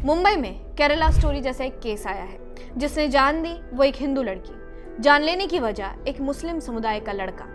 मुंबई में केरला स्टोरी जैसा एक केस आया है जिसने जान दी वो एक हिंदू लड़की, जान लेने की वजह एक मुस्लिम समुदाय का लड़का,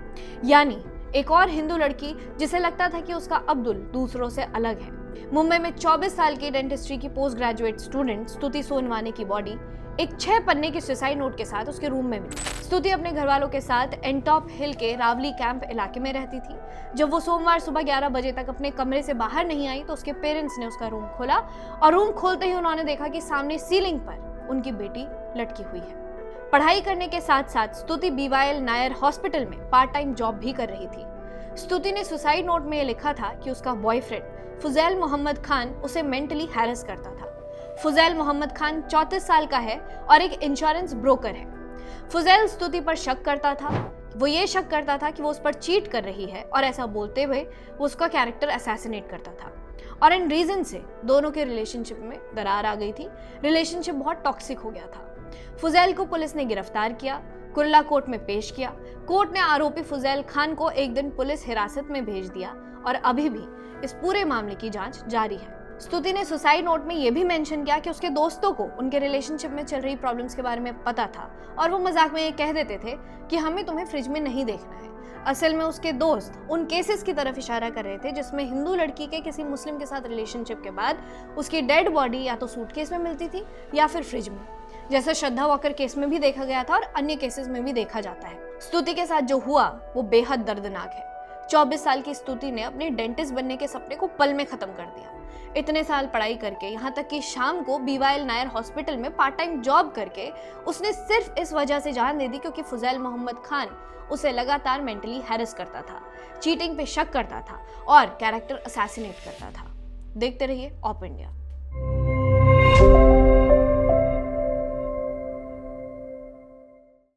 यानी एक और हिंदू लड़की जिसे लगता था कि उसका अब्दुल दूसरों से अलग है। मुंबई में 24 साल की डेंटिस्ट्री की पोस्ट ग्रेजुएट स्टूडेंट स्तुति सोनवाने की बॉडी एक 6 पन्ने की सुसाइड नोट के साथ उसके रूम में मिली। स्तुति अपने घर वालों के साथ एनटॉप हिल के रावली कैंप इलाके में रहती थी। जब वो सोमवार सुबह 11 बजे तक अपने कमरे से बाहर नहीं आई तो उसके पेरेंट्स ने उसका रूम खोला और रूम खोलते ही उन्होंने देखा कि सामने सीलिंग पर उनकी बेटी लटकी हुई है। पढ़ाई करने के साथ साथ स्तुति BYL नायर हॉस्पिटल में पार्ट टाइम जॉब भी कर रही थी। स्तुति ने सुसाइड नोट में यह लिखा था कि उसका बॉयफ्रेंड फुजैल मोहम्मद खान उसे मेंटली हैरेस करता था। फुजैल मोहम्मद खान 34 साल का है और एक इंश्योरेंस ब्रोकर है। फुजैल स्तुति पर शक करता था, वो ये शक करता था कि वो उस पर चीट कर रही है और ऐसा बोलते हुए वो उसका कैरेक्टर असैसिनेट करता था। और इन रीजन से दोनों के रिलेशनशिप में दरार आ गई थी। रिलेशनशिप बहुत टॉक्सिक हो गया था। फुजैल को पुलिस ने गिरफ्तार किया, कुर्ला कोर्ट में पेश किया। कोर्ट ने आरोपी फुजैल खान को एक दिन पुलिस हिरासत में भेज दिया और अभी भी इस पूरे मामले की जांच जारी है। स्तुति ने सुसाइड नोट में यह भी मेंशन किया कि उसके दोस्तों को उनके रिलेशनशिप में चल रही प्रॉब्लम्स के बारे में पता था और वो मजाक में ये कह देते थे कि हमें तुम्हें फ्रिज में नहीं देखना है। असल में उसके दोस्त उन केसेस की तरफ इशारा कर रहे थे जिसमें हिंदू लड़की के किसी मुस्लिम के साथ रिलेशनशिप के बाद उसकी डेड बॉडी या तो सूटकेस में मिलती थी या फिर फ्रिज में, जैसा श्रद्धा वॉकर केस में भी देखा गया था और अन्य केसेस में भी देखा जाता है। स्तुति के साथ जो हुआ वो बेहद दर्दनाक है। 24 साल की स्तुति ने अपने डेंटिस्ट बनने के सपने को पल में खत्म कर दिया। इतने साल पढ़ाई करके, यहाँ तक कि शाम को BYL नायर हॉस्पिटल में पार्ट टाइम जॉब करके उसने सिर्फ इस वजह से जान दे दी क्योंकि फुजैल मोहम्मद खान उसे लगातार मेंटली हैरेस करता था, चीटिंग पे शक करता था और कैरेक्टर असैसिनेट करता था। देखते रहिए ऑप इंडिया।